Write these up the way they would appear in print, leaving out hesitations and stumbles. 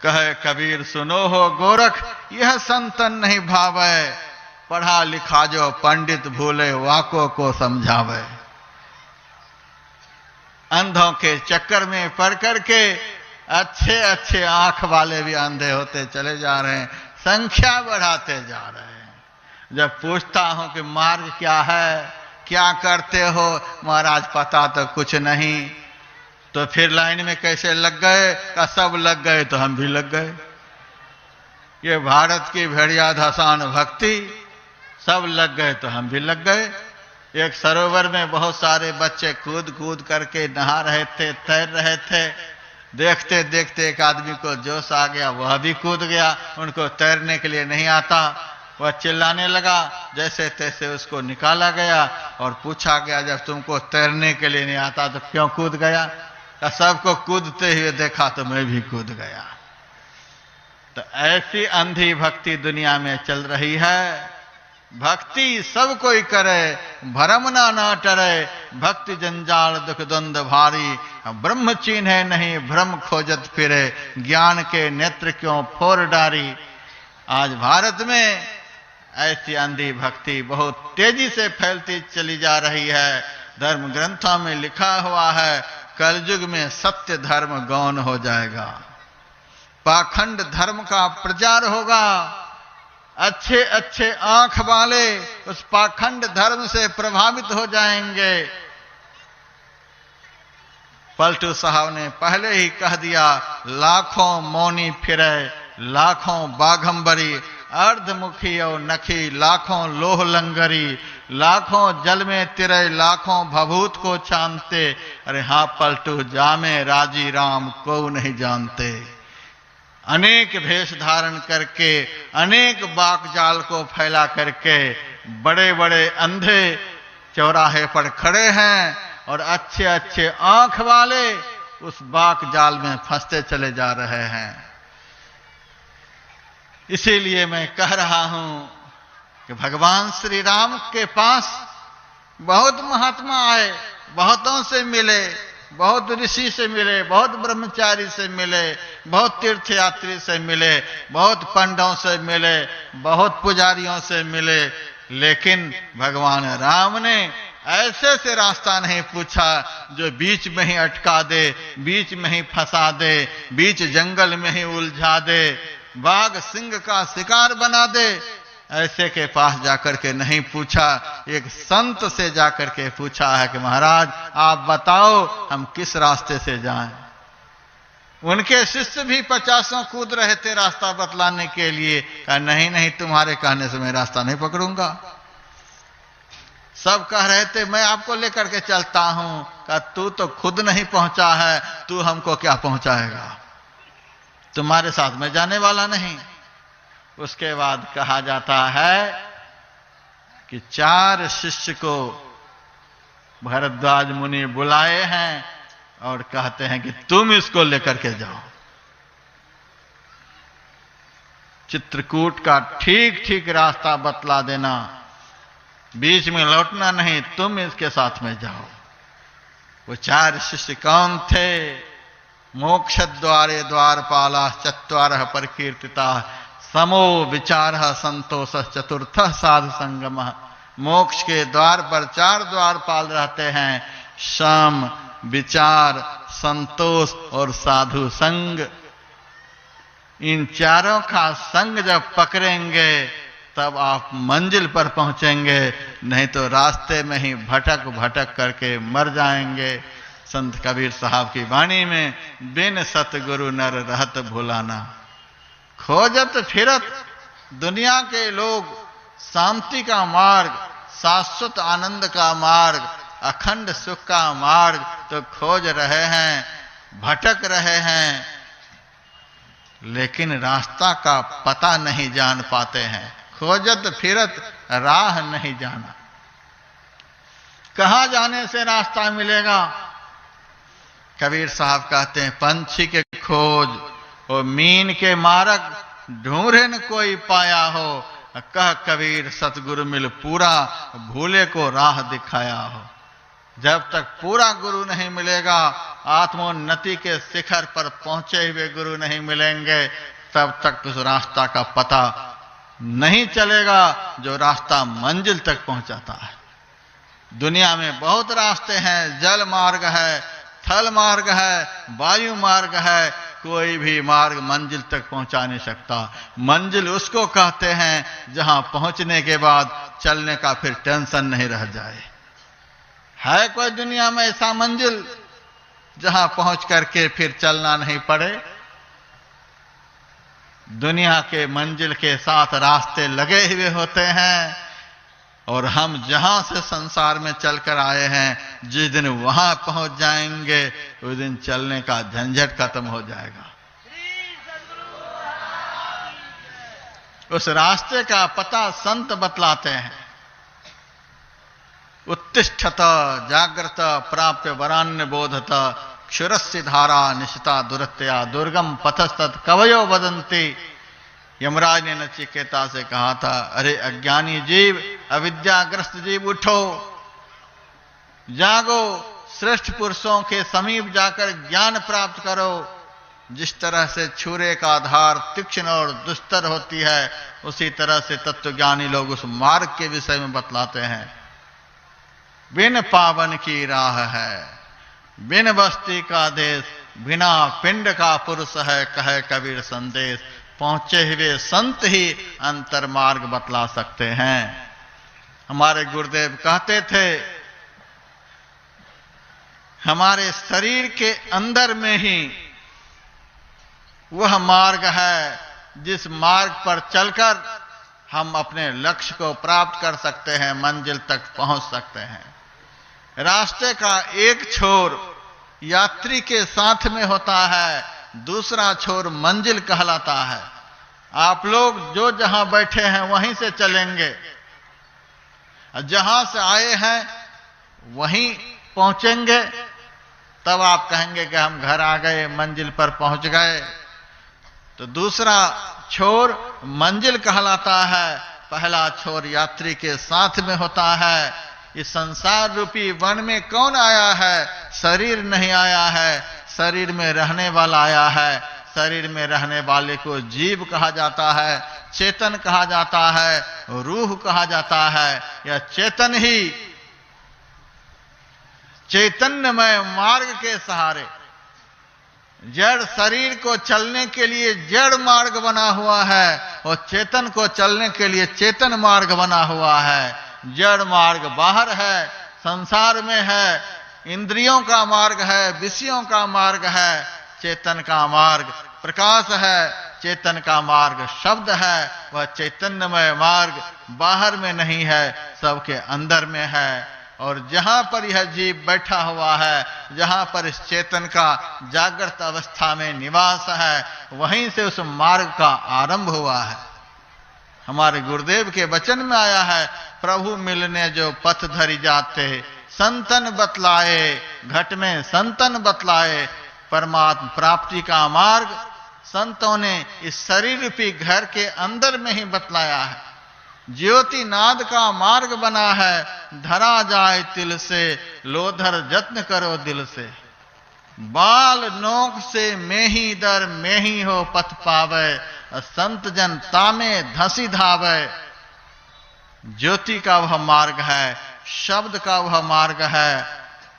कहे कबीर सुनो हो गोरख, यह संतन नहीं भावे, पढ़ा लिखा जो पंडित भूले वाको को समझावे। अंधों के चक्कर में पड़ करके अच्छे अच्छे आंख वाले भी अंधे होते चले जा रहे हैं, संख्या बढ़ाते जा रहे हैं। जब पूछता हूं कि मार्ग क्या है, क्या करते हो, महाराज पता तो कुछ नहीं। तो फिर लाइन में कैसे लग गए? का सब लग गए तो हम भी लग गए। ये भारत की भेड़िया धसान भक्ति, सब लग गए तो हम भी लग गए। एक सरोवर में बहुत सारे बच्चे कूद कूद करके नहा रहे थे, तैर रहे थे। देखते देखते एक आदमी को जोश आ गया, वह भी कूद गया। उनको तैरने के लिए नहीं आता, वह चिल्लाने लगा। जैसे तैसे उसको निकाला गया और पूछा गया, जब तुमको तैरने के लिए नहीं आता तो क्यों कूद गया? सबको कूदते हुए देखा तो मैं भी कूद गया। तो ऐसी अंधी भक्ति दुनिया में चल रही है। भक्ति सब कोई करे, भरम ना टरे, भक्ति जंजाल दुख द्वंद भारी, ब्रह्म चीन्हे नहीं भ्रम खोजत फिरे, ज्ञान के नेत्र क्यों फोर डारी। आज भारत में ऐसी अंधी भक्ति बहुत तेजी से फैलती चली जा रही है। धर्म ग्रंथों में लिखा हुआ है, कलयुग में सत्य धर्म गौण हो जाएगा, पाखंड धर्म का प्रचार होगा। अच्छे अच्छे आंख वाले उस पाखंड धर्म से प्रभावित हो जाएंगे। पलटू साहब ने पहले ही कह दिया, लाखों मौनी फिरे, लाखों बाघंबरी, अर्धमुखी और नखी, लाखों लोह लंगरी, लाखों जल में तिरे, लाखों भभूत को चांदते। अरे हाँ पलटू, जामे राजी राम को नहीं जानते। अनेक भेष धारण करके, अनेक बाक जाल को फैला करके बड़े बड़े अंधे चौराहे पर खड़े हैं और अच्छे अच्छे आंख वाले उस बाक जाल में फंसते चले जा रहे हैं। इसीलिए मैं कह रहा हूं कि भगवान श्री राम के पास बहुत महात्मा आए, बहुतों से मिले, बहुत ऋषि से मिले, बहुत ब्रह्मचारी से मिले, बहुत तीर्थयात्री से मिले, बहुत पंडों से मिले, बहुत पुजारियों से मिले, लेकिन भगवान राम ने ऐसे से रास्ता नहीं पूछा जो बीच में ही अटका दे, बीच में ही फंसा दे, बीच जंगल में ही उलझा दे, बाघ सिंह का शिकार बना दे। ऐसे के पास जाकर के नहीं पूछा, एक संत से जाकर के पूछा है कि महाराज आप बताओ हम किस रास्ते से जाएं। उनके शिष्य भी 50 कूद रहे थे रास्ता बतलाने के लिए। कहा नहीं नहीं, तुम्हारे कहने से मैं रास्ता नहीं पकड़ूंगा। सब कह रहे थे मैं आपको लेकर के चलता हूं। कहा तू तो खुद नहीं पहुंचा है, तू हमको क्या पहुंचाएगा, तुम्हारे साथ में जाने वाला नहीं। उसके बाद कहा जाता है कि 4 शिष्य को भरद्वाज मुनि बुलाए हैं और कहते हैं कि तुम इसको लेकर के जाओ, चित्रकूट का ठीक ठीक रास्ता बतला देना, बीच में लौटना नहीं, तुम इसके साथ में जाओ। वो 4 शिष्य कौन थे? मोक्ष द्वारे द्वारपाला चत्वारः परिकीर्तिता, समो विचारः संतोष चतुर्थ साधु संगम। मोक्ष के द्वार पर 4 द्वारपाल रहते हैं, सम, विचार, संतोष और साधु संग। इन चारों का संग जब पकड़ेंगे तब आप मंजिल पर पहुंचेंगे, नहीं तो रास्ते में ही भटक भटक करके मर जाएंगे। संत कबीर साहब की वाणी में, बिन सतगुरु नर रहत भुलाना। खोजत फिरत दुनिया के लोग शांति का मार्ग, शाश्वत आनंद का मार्ग, अखंड सुख का मार्ग तो खोज रहे हैं, भटक रहे हैं, लेकिन रास्ता का पता नहीं जान पाते हैं। खोजत फिरत राह नहीं जाना। कहां जाने से रास्ता मिलेगा? कबीर साहब कहते हैं पंछी के खोज और मीन के मार्ग ढूंढे न कोई पाया हो, कह कबीर सतगुरु मिल पूरा, भूले को राह दिखाया हो। जब तक पूरा गुरु नहीं मिलेगा, आत्मोन्नति के शिखर पर पहुंचे हुए गुरु नहीं मिलेंगे, तब तक उस रास्ता का पता नहीं चलेगा जो रास्ता मंजिल तक पहुंचाता है। दुनिया में बहुत रास्ते हैं, जल मार्ग है, थल मार्ग है, वायु मार्ग है, कोई भी मार्ग मंजिल तक पहुंचा नहीं सकता। मंजिल उसको कहते हैं जहां पहुंचने के बाद चलने का फिर टेंशन नहीं रह जाए। है कोई दुनिया में ऐसा मंजिल जहां पहुंच करके फिर चलना नहीं पड़े? दुनिया के मंजिल के साथ रास्ते लगे हुए होते हैं, और हम जहां से संसार में चलकर आए हैं, जिस दिन वहां पहुंच जाएंगे उस दिन चलने का झंझट खत्म हो जाएगा। उस रास्ते का पता संत बतलाते हैं। उत्तिष्ठत जागृत प्राप्य वरान्य बोधत क्षुरस्य धारा निशिता दुरत्या दुर्गम पथस्तत् कवयो वदन्ति। यमराज ने नचिकेता से कहा था, अरे अज्ञानी जीव, अविद्याग्रस्त जीव, उठो, जागो, श्रेष्ठ पुरुषों के समीप जाकर ज्ञान प्राप्त करो। जिस तरह से छुरे का धार तीक्ष्ण और दुस्तर होती है, उसी तरह से तत्वज्ञानी लोग उस मार्ग के विषय में बतलाते हैं। बिन पावन की राह है, बिन बस्ती का देश, बिना पिंड का पुरुष है, कहे कबीर संदेश। पहुंचे हुए संत ही अंतर मार्ग बतला सकते हैं। हमारे गुरुदेव कहते थे, हमारे शरीर के अंदर में ही वह मार्ग है जिस मार्ग पर चलकर हम अपने लक्ष्य को प्राप्त कर सकते हैं, मंजिल तक पहुंच सकते हैं। रास्ते का एक छोर यात्री के साथ में होता है, दूसरा छोर मंजिल कहलाता है। आप लोग जो जहां बैठे हैं वहीं से चलेंगे, जहां से आए हैं वहीं पहुंचेंगे, तब आप कहेंगे कि हम घर आ गए, मंजिल पर पहुंच गए। तो दूसरा छोर मंजिल कहलाता है, पहला छोर यात्री के साथ में होता है। इस संसार रूपी वन में कौन आया है? शरीर नहीं आया है, शरीर में रहने वाला आया है। शरीर में रहने वाले को जीव कहा जाता है, चेतन कहा जाता है, रूह कहा जाता है। यह चेतन ही चैतन्यमय मार्ग के सहारे, जड़ शरीर को चलने के लिए जड़ मार्ग बना हुआ है, और चेतन को चलने के लिए चेतन मार्ग बना हुआ है। जड़ मार्ग बाहर है, संसार में है, इंद्रियों का मार्ग है, विषयों का मार्ग है। चेतन का मार्ग प्रकाश है, चेतन का मार्ग शब्द है। वह चैतन्यमय मार्ग बाहर में नहीं है, सबके अंदर में है। और जहां पर यह जीव बैठा हुआ है, जहां पर इस चेतन का जागृत अवस्था में निवास है, वहीं से उस मार्ग का आरंभ हुआ है। हमारे गुरुदेव के वचन में आया है, प्रभु मिलने जो पथ धरि जाते, संतन बतलाए, घट में संतन बतलाए। परमात्मा प्राप्ति का मार्ग संतों ने इस शरीर रूपी घर के अंदर में ही बतलाया है। ज्योति नाद का मार्ग बना है, धरा जाए तिल से, लोधर जत्न करो दिल से। बाल नोक से मेही दर मेही हो पथ पावे, संत जन तामे धसी धावे। ज्योति का वह मार्ग है, शब्द का वह मार्ग है,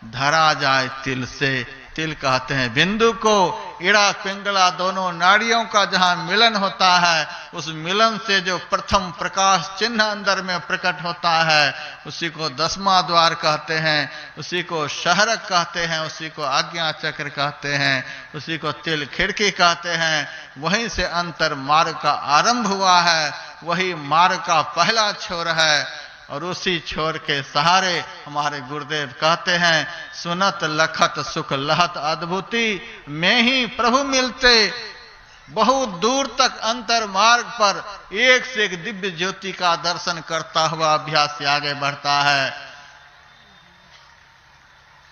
धरा जाए तिल से। तिल कहते हैं बिंदु को, इड़ा पिंगला दोनों नाड़ियों का जहां मिलन होता है, उस मिलन से जो प्रथम प्रकाश चिन्ह अंदर में प्रकट होता है, उसी को 10वां द्वार कहते हैं, उसी को शहरक कहते हैं, उसी को आज्ञा चक्र कहते हैं, उसी को तिल खिड़की कहते हैं। वहीं से अंतर मार्ग का आरंभ हुआ है, वही मार्ग का पहला छोर है। और उसी छोर के सहारे हमारे गुरुदेव कहते हैं, सुनत लखत सुख लहत अद्भुति, में ही प्रभु मिलते। बहुत दूर तक अंतर मार्ग पर एक से एक दिव्य ज्योति का दर्शन करता हुआ अभ्यास से आगे बढ़ता है,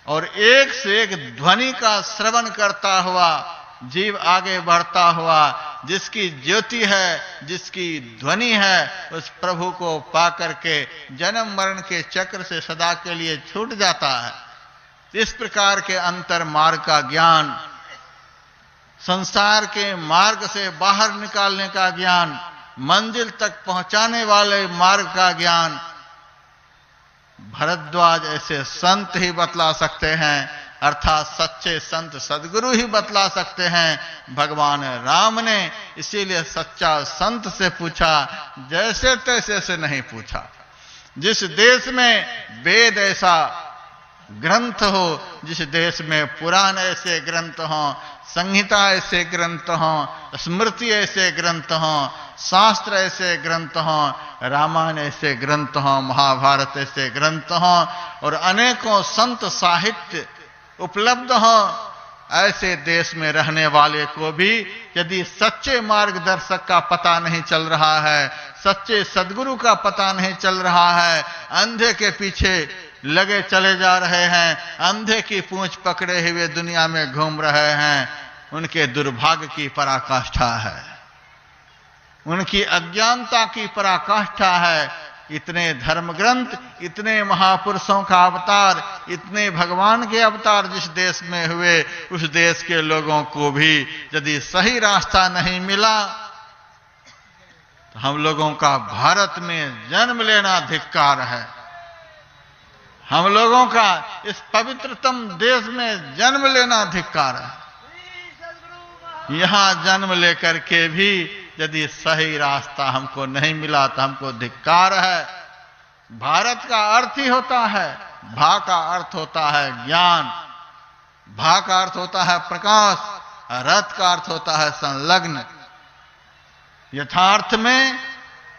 और एक से एक ध्वनि का श्रवण करता हुआ जीव आगे बढ़ता हुआ, जिसकी ज्योति है, जिसकी ध्वनि है, उस प्रभु को पाकर के जन्म मरण के चक्र से सदा के लिए छूट जाता है। इस प्रकार के अंतर मार्ग का ज्ञान, संसार के मार्ग से बाहर निकालने का ज्ञान, मंजिल तक पहुंचाने वाले मार्ग का ज्ञान भरद्वाज ऐसे संत ही बतला सकते हैं, अर्थात सच्चे संत सद्गुरु ही बतला सकते हैं। भगवान राम ने इसीलिए सच्चा संत से पूछा, जैसे तैसे से नहीं पूछा। जिस देश में वेद ऐसा ग्रंथ हो, जिस देश में पुराण ऐसे ग्रंथ हों, संहिता ऐसे ग्रंथ हों, स्मृति ऐसे ग्रंथ हों, शास्त्र ऐसे ग्रंथ हों, रामायण ऐसे ग्रंथ हों, महाभारत ऐसे ग्रंथ हों और अनेकों संत साहित्य उपलब्ध हों, ऐसे देश में रहने वाले को भी यदि सच्चे मार्गदर्शक का पता नहीं चल रहा है, सच्चे सद्गुरु का पता नहीं चल रहा है, अंधे के पीछे लगे चले जा रहे हैं, अंधे की पूंछ पकड़े हुए दुनिया में घूम रहे हैं, उनके दुर्भाग्य की पराकाष्ठा है, उनकी अज्ञानता की पराकाष्ठा है। इतने धर्म ग्रंथ, इतने महापुरुषों का अवतार, इतने भगवान के अवतार जिस देश में हुए, उस देश के लोगों को भी यदि सही रास्ता नहीं मिला तो हम लोगों का भारत में जन्म लेना धिक्कार है। हम लोगों का इस पवित्रतम देश में जन्म लेना धिक्कार है। यहां जन्म लेकर के भी यदि सही रास्ता हमको नहीं मिला तो हमको धिक्कार है। भारत का अर्थ ही होता है, भा का अर्थ होता है ज्ञान, भा का अर्थ होता है प्रकाश, रथ का अर्थ होता है संलग्न। यथार्थ में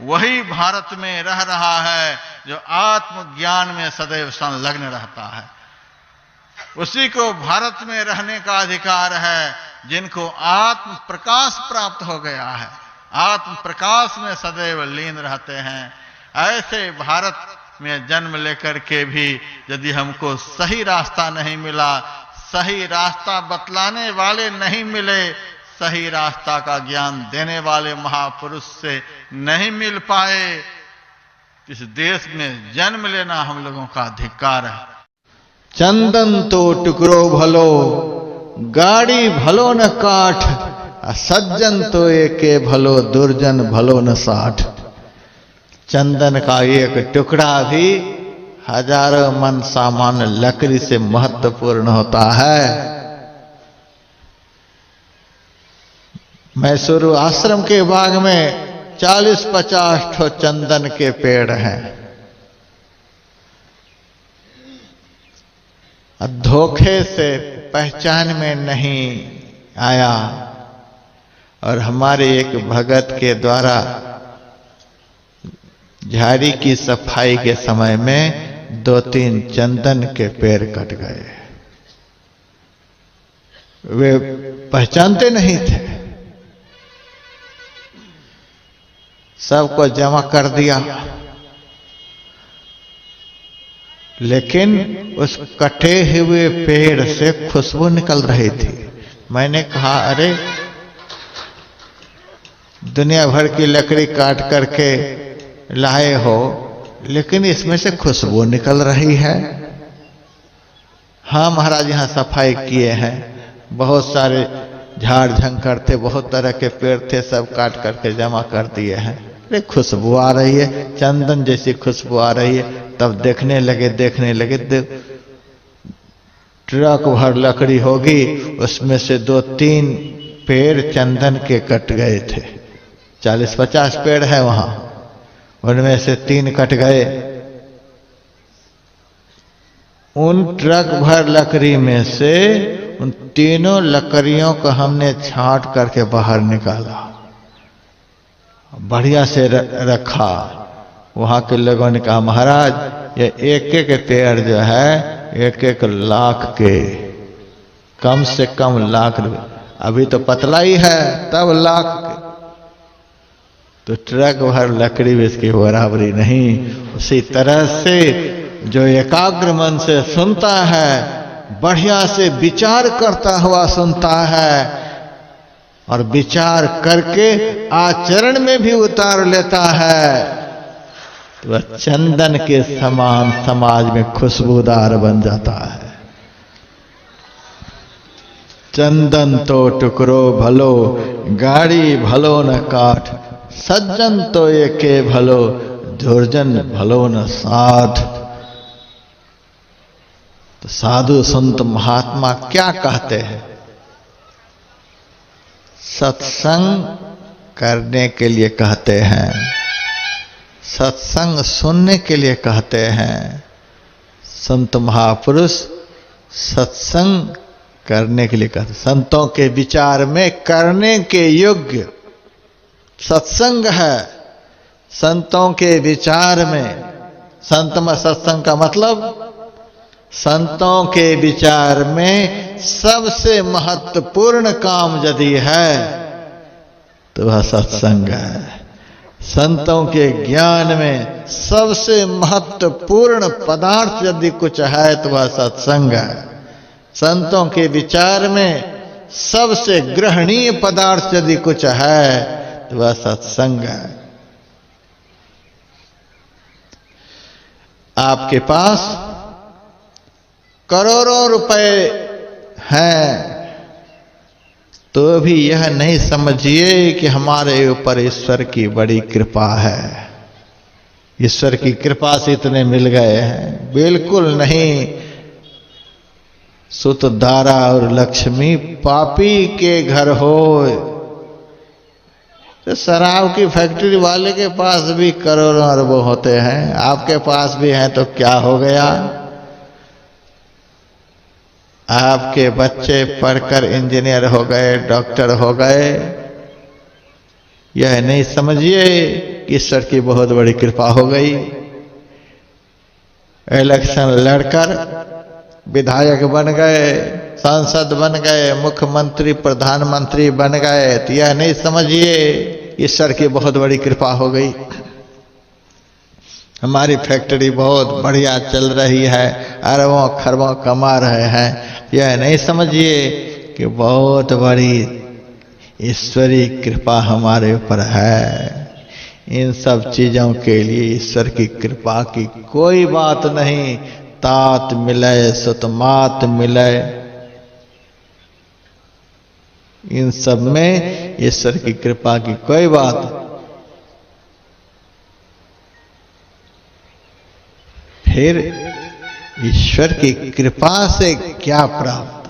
वही भारत में रह रहा है जो आत्मज्ञान में सदैव संलग्न रहता है। उसी को भारत में रहने का अधिकार है जिनको आत्म प्रकाश प्राप्त हो गया है, आत्म प्रकाश में सदैव लीन रहते हैं। ऐसे भारत में जन्म लेकर के भी यदि हमको सही रास्ता नहीं मिला, सही रास्ता बतलाने वाले नहीं मिले, सही रास्ता का ज्ञान देने वाले महापुरुष से नहीं मिल पाए, इस देश में जन्म लेना हम लोगों का धिक्कार है। चंदन तो टुकड़ो भलो, गाड़ी भलो न काठ, सज्जन तो एके भलो, दुर्जन भलो न साठ। चंदन का एक टुकड़ा भी हजारों मन सामान लकड़ी से महत्वपूर्ण होता है। मैसूर आश्रम के बाग में 40-50 ठो चंदन के पेड़ हैं। धोखे से पहचान में नहीं आया और हमारे एक भगत के द्वारा झाड़ी की सफाई के समय में 2-3 चंदन के पेड़ कट गए। वे पहचानते नहीं थे, सबको जमा कर दिया, लेकिन उस कटे हुए पेड़ से खुशबू निकल रही थी। मैंने कहा, अरे दुनिया भर की लकड़ी काट करके लाए हो, लेकिन इसमें से खुशबू निकल रही है। हाँ महाराज, यहाँ सफाई किए हैं, बहुत सारे झाड़ झंकर थे, बहुत तरह के पेड़ थे, सब काट करके जमा कर दिए हैं। अरे खुशबू आ रही है, चंदन जैसी खुशबू आ रही है। तब देखने लगे ट्रक भर लकड़ी होगी, उसमें से 2-3 पेड़ चंदन के कट गए थे। 40-50 पेड़ है वहां, उनमें से 3 कट गए। उन ट्रक भर लकड़ी में से उन तीनों लकड़ियों को हमने छांट करके बाहर निकाला, बढ़िया से रखा। वहां के लोगों ने कहा, महाराज ये एक पेड़ जो है 1-1 लाख के, कम से कम लाख रुपए, अभी तो पतला ही है तब लाख के, तो ट्रक भर लकड़ी भी इसकी बराबरी नहीं। उसी तरह से जो एकाग्र मन से सुनता है, बढ़िया से विचार करता हुआ सुनता है और विचार करके आचरण में भी उतार लेता है, तो वह चंदन के समान समाज में खुशबूदार बन जाता है। चंदन तो टुकरो भलो, गाड़ी भलो न काठ, सज्जन तो एके भलो, दुर्जन भलो न साध। तो साधु संत महात्मा क्या कहते हैं? सत्संग करने के लिए कहते हैं, सत्संग सुनने के लिए कहते हैं। संत महापुरुष सत्संग करने के लिए कहते, संतों के विचार में करने के योग्य सत्संग है। संतों के विचार में, संत में सत्संग का मतलब संतों के विचार में सबसे महत्वपूर्ण काम यदि है तो वह सत्संग है। संतों के ज्ञान में सबसे महत्वपूर्ण पदार्थ यदि कुछ है तो वह सत्संग है। संतों के विचार में सबसे ग्रहणीय पदार्थ यदि कुछ है तो वह सत्संग है। आपके पास करोड़ों रुपए हैं तो भी यह नहीं समझिए कि हमारे ऊपर ईश्वर की बड़ी कृपा है, ईश्वर की कृपा से इतने मिल गए हैं। बिल्कुल नहीं। सुत दारा और लक्ष्मी पापी के घर हो तो शराब की फैक्ट्री वाले के पास भी करोड़ों अरबों होते हैं, आपके पास भी हैं तो क्या हो गया? आपके बच्चे पढ़कर इंजीनियर हो गए, डॉक्टर हो गए, यह नहीं समझिए कि ईश्वर की बहुत बड़ी कृपा हो गई। इलेक्शन लड़कर विधायक बन गए, सांसद बन गए, मुख्यमंत्री प्रधानमंत्री बन गए तो यह नहीं समझिए ईश्वर की बहुत बड़ी कृपा हो गई। हमारी फैक्ट्री बहुत बढ़िया चल रही है, अरबों खरबों कमा रहे हैं, यह नहीं समझिए कि बहुत बड़ी ईश्वरी कृपा हमारे ऊपर है। इन सब चीजों के लिए ईश्वर की कृपा की कोई बात नहीं। तात मिले सुतमात मिले, इन सब में ईश्वर की कृपा की कोई बात। फिर ईश्वर की कृपा से क्या प्राप्त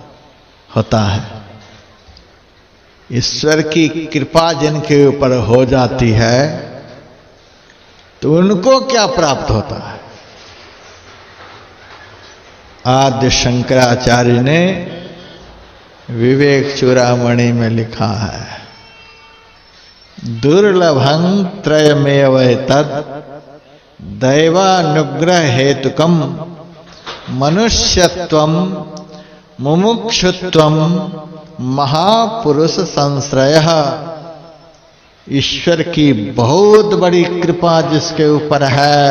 होता है? ईश्वर की कृपा जिनके ऊपर हो जाती है तो उनको क्या प्राप्त होता है? आद्य शंकराचार्य ने विवेक चूड़ामणि में लिखा है, दुर्लभं त्रयमेव तद दैवानुग्रह हेतुकम मनुष्यत्वम मुमुक्षुत्वम महापुरुष संश्रय। ईश्वर की बहुत बड़ी कृपा जिसके ऊपर है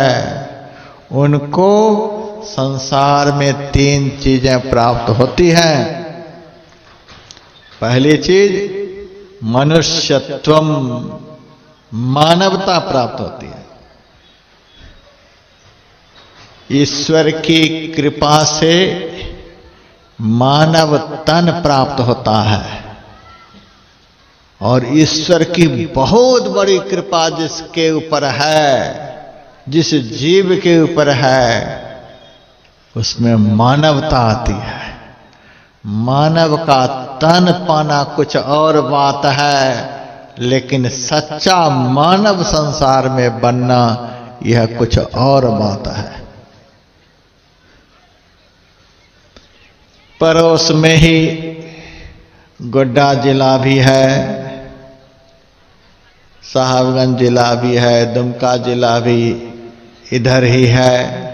उनको संसार में 3 चीजें प्राप्त होती हैं। पहली चीज मनुष्यत्वम, मानवता प्राप्त होती है। ईश्वर की कृपा से मानव तन प्राप्त होता है और ईश्वर की बहुत बड़ी कृपा जिसके ऊपर है, जिस जीव के ऊपर है, उसमें मानवता आती है। मानव का तन पाना कुछ और बात है, लेकिन सच्चा मानव संसार में बनना यह कुछ और बात है। पड़ोस में ही गोड्डा जिला भी है, साहबगंज जिला भी है, दुमका जिला भी इधर ही है।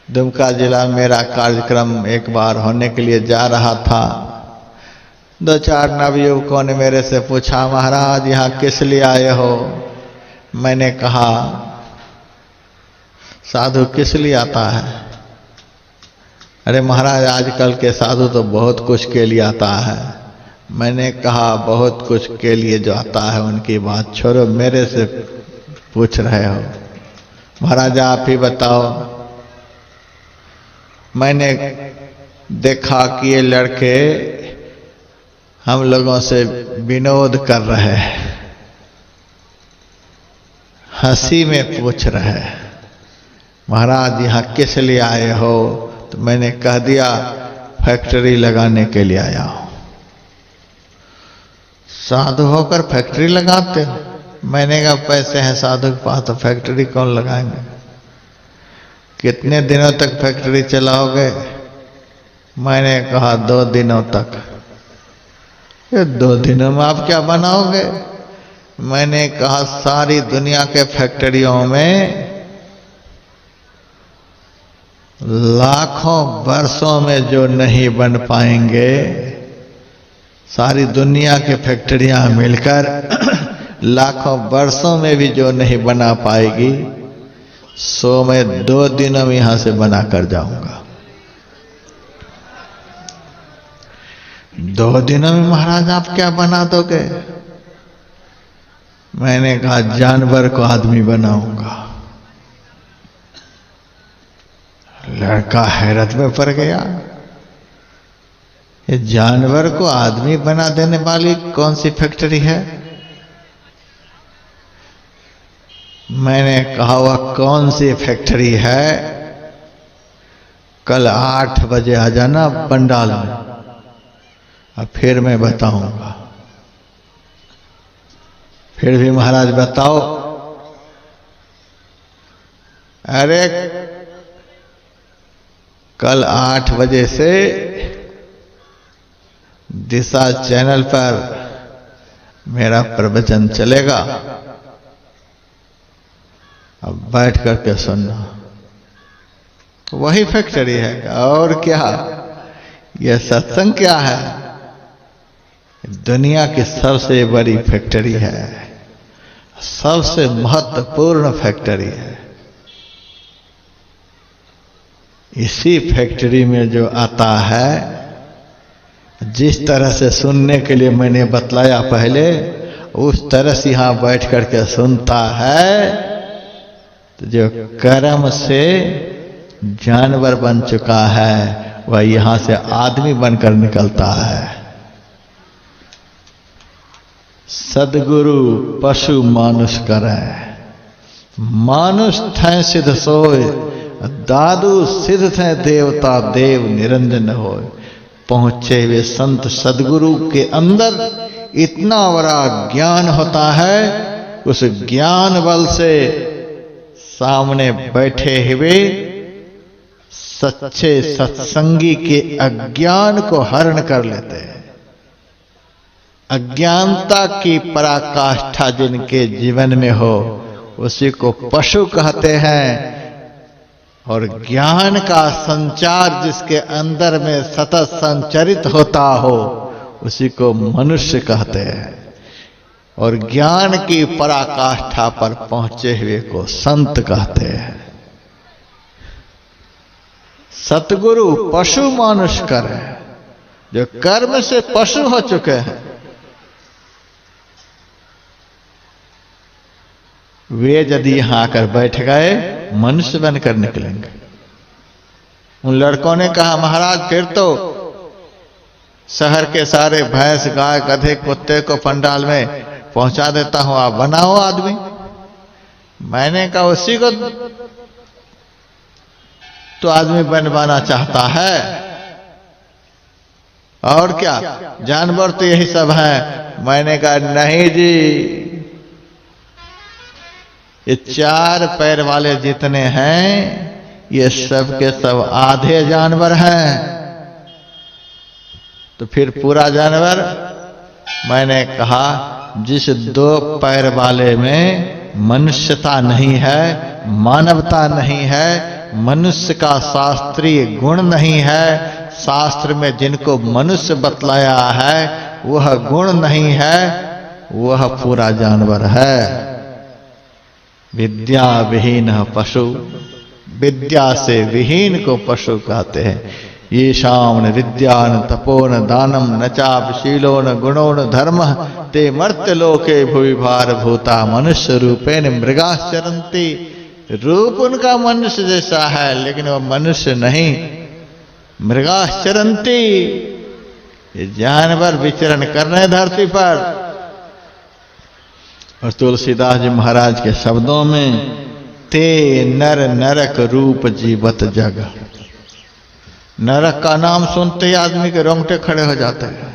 दुमका जिला मेरा कार्यक्रम एक बार होने के लिए जा रहा था। 2-4 नवयुवकों ने मेरे से पूछा, महाराज यहाँ किस लिए आए हो? मैंने कहा, साधु किस लिए आता है? अरे महाराज आजकल के साधु तो बहुत कुछ के लिए आता है। मैंने कहा, बहुत कुछ के लिए जो आता है उनकी बात छोड़ो, मेरे से पूछ रहे हो। महाराज आप ही बताओ। मैंने देखा कि ये लड़के हम लोगों से विनोद कर रहे हैं, हंसी में पूछ रहे हैं, महाराज यहाँ किस लिए आए हो? तो मैंने कह दिया फैक्ट्री लगाने के लिए आया हूं। साधु होकर फैक्ट्री लगाते हो? मैंने कहा पैसे हैं साधु के पास तो फैक्ट्री कौन लगाएंगे? कितने दिनों तक फैक्ट्री चलाओगे? मैंने कहा 2 दिनों तक। ये 2 दिनों में आप क्या बनाओगे? मैंने कहा सारी दुनिया के फैक्ट्रियों में लाखों वर्षों में जो नहीं बन पाएंगे, सारी दुनिया की फैक्ट्रियां मिलकर लाखों वर्षों में भी जो नहीं बना पाएगी, सो मैं 2 दिनों में यहां से बना कर जाऊंगा। 2 दिनों में महाराज आप क्या बना दोगे? मैंने कहा जानवर को आदमी बनाऊंगा। लड़का हैरत में पड़ गया, ये जानवर को आदमी बना देने वाली कौन सी फैक्ट्री है? मैंने कहा वह कौन सी फैक्ट्री है? कल 8 बजे आ जाना पंडाल में, अब फिर मैं बताऊंगा। फिर भी महाराज बताओ। अरे कल 8 बजे से दिशा चैनल पर मेरा प्रवचन चलेगा, अब बैठ करके सुनना। वही फैक्ट्री है और क्या? यह सत्संग क्या है? दुनिया की सबसे बड़ी फैक्ट्री है, सबसे महत्वपूर्ण फैक्ट्री है। इसी फैक्ट्री में जो आता है, जिस तरह से सुनने के लिए मैंने बतलाया पहले, उस तरह से यहां बैठ करके सुनता है, तो जो कर्म से जानवर बन चुका है वह यहां से आदमी बनकर निकलता है। सदगुरु पशु मानुष करे, मानुष थे सिद्ध सोय, दादू सिद्ध थे देवता देव निरंजन होय। पहुंचे हुए संत सदगुरु के अंदर इतना बड़ा ज्ञान होता है, उस ज्ञान बल से सामने बैठे हुए सच्चे सत्संगी के अज्ञान को हरण कर लेते हैं। अज्ञानता की पराकाष्ठा जिनके जीवन में हो, उसी को पशु कहते हैं, और ज्ञान का संचार जिसके अंदर में सतत संचरित होता हो, उसी को मनुष्य कहते हैं, और ज्ञान की पराकाष्ठा पर पहुंचे हुए को संत कहते हैं। सतगुरु पशु मानुष करे, जो कर्म से पशु हो चुके हैं, वे यदि यहां आकर बैठ गए मनुष्य बनकर निकलेंगे। उन लड़कों ने कहा महाराज फिर तो शहर के सारे भैंस गाय गधे कुत्ते को पंडाल में पहुंचा देता हूं, आप बनाओ आदमी। मैंने कहा उसी को तो आदमी बनवाना चाहता है, और क्या जानवर तो यही सब है। मैंने कहा नहीं जी, ये 4 पैर वाले जितने हैं ये सब के सब आधे जानवर हैं, तो फिर पूरा जानवर। मैंने कहा जिस 2 पैर वाले में मनुष्यता नहीं है, मानवता नहीं है, मनुष्य का शास्त्रीय गुण नहीं है, शास्त्र में जिनको मनुष्य बतलाया है वह गुण नहीं है, वह पूरा जानवर है। विद्या विहीन पशु, विद्या से विहीन को पशु कहते हैं। ये शाम न विद्या न तपो न दानम न चापशीलो न गुणो न धर्म ते मर्त्य लोके भुवि भार भूता मनुष्य रूपेण मृगाश्चरन्ति। रूप उनका मनुष्य जैसा है, लेकिन वह मनुष्य नहीं। मृगाश्चरन्ति, ये जानवर विचरण कर रहे हैं धरती पर। और तुलसीदास जी महाराज के शब्दों में, ते नर नरक रूप जीवत जग। नरक का नाम सुनते ही आदमी के रोंगटे खड़े हो जाते हैं।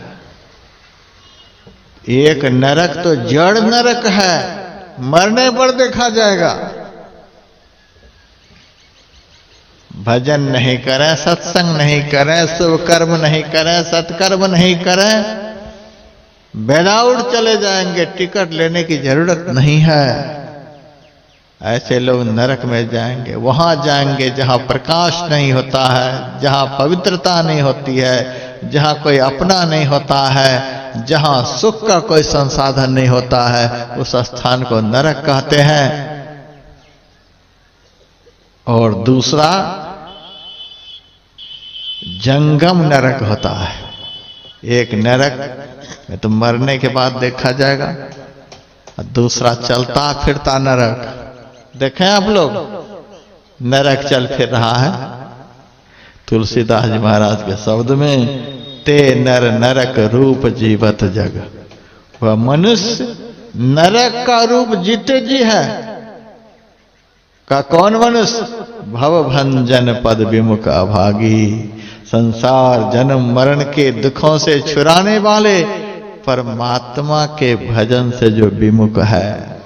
एक नरक तो जड़ नरक है, मरने पर देखा जाएगा। भजन नहीं करें, सत्संग नहीं करें, शुभ कर्म नहीं करें, सत्कर्म नहीं करें, विदाउट चले जाएंगे, टिकट लेने की जरूरत नहीं है। ऐसे लोग नरक में जाएंगे। वहां जाएंगे जहां प्रकाश नहीं होता है, जहां पवित्रता नहीं होती है, जहां कोई अपना नहीं होता है, जहां सुख का कोई संसाधन नहीं होता है, उस स्थान को नरक कहते हैं। और दूसरा जंगम नरक होता है। एक नरक में तो मरने के बाद देखा जाएगा, और दूसरा चलता फिरता नरक। देखें आप लोग, नरक चल फिर रहा है। तुलसीदास जी महाराज के शब्द में, ते नर नरक रूप जीवत जग। वह मनुष्य नरक का रूप जीते जी है। का कौन मनुष्य? भव भंजन पद विमुख अभागी। संसार जन्म मरण के दुखों से छुड़ाने वाले परमात्मा के भजन से जो विमुख है,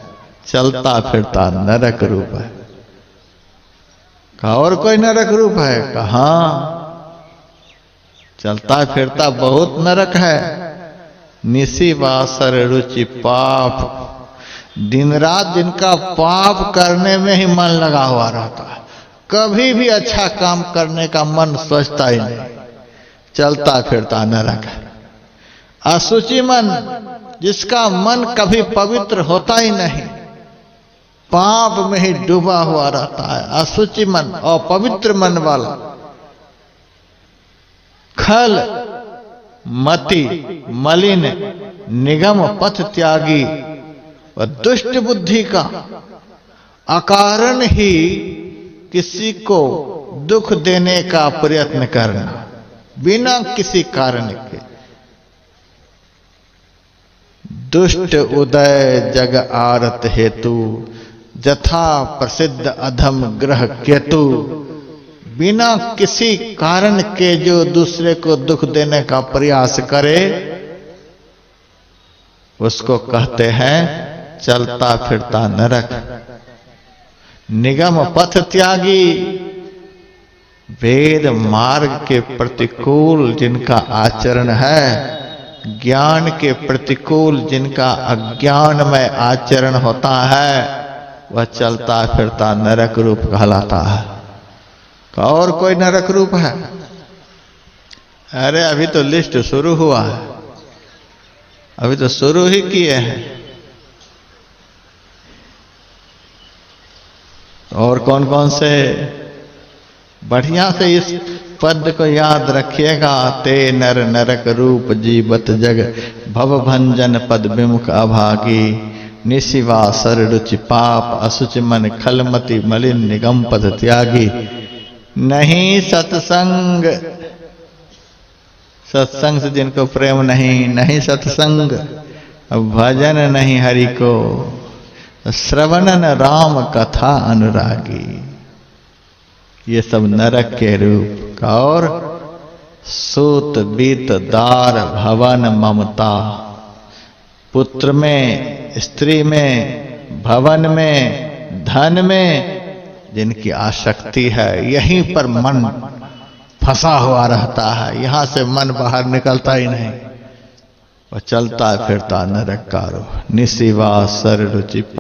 चलता फिरता नरक रूप है। कहा और कोई नरक रूप है? कहां? चलता फिरता बहुत नरक है। निसी वासर रुचि पाप। दिन रात जिनका पाप करने में ही मन लगा हुआ रहता है, कभी भी अच्छा काम करने का मन सोचता ही नहीं, चलता फिरता नरक है। असुचि मन, जिसका मन कभी पवित्र होता ही नहीं, पाप में ही डूबा हुआ रहता है, असुचि मन और पवित्र मन वाला। खल मति मलिन निगम पथ त्यागी और दुष्ट बुद्धि का अकारण ही किसी को दुख देने का प्रयत्न करना, बिना किसी कारण के। दुष्ट उदय जग आरत हेतु, जथा प्रसिद्ध अधम ग्रह केतु। बिना किसी कारण के जो दूसरे को दुख देने का प्रयास करे, उसको कहते हैं चलता फिरता नरक। निगम पथ त्यागी, वेद मार्ग के प्रतिकूल जिनका आचरण है, ज्ञान के प्रतिकूल जिनका अज्ञानमय आचरण होता है, वह चलता फिरता नरक रूप कहलाता है। और कोई नरक रूप है? अरे अभी तो लिस्ट शुरू हुआ है, अभी तो शुरू ही किए हैं। और कौन कौन से? बढ़िया से इस पद को याद रखिएगा। ते नर नरक रूप जीवत जग, भव भंजन पद विमुख अभागी। निशिवा सर रुचि पाप, असुचि मन खलमति मलिन निगम पद त्यागी। नहीं सत्संग, सत्संग से जिनको प्रेम नहीं, नहीं सत्संग, भजन नहीं हरि को, श्रवणन राम कथा अनुरागी। ये सब नरक के रूप का। और सूत बीत दार भवन ममता, पुत्र में, स्त्री में, भवन में, धन में जिनकी आसक्ति है, यहीं पर मन फंसा हुआ रहता है, यहां से मन बाहर निकलता ही नहीं, और चलता फिरता नरक का रूप। निशिवा सर रुचि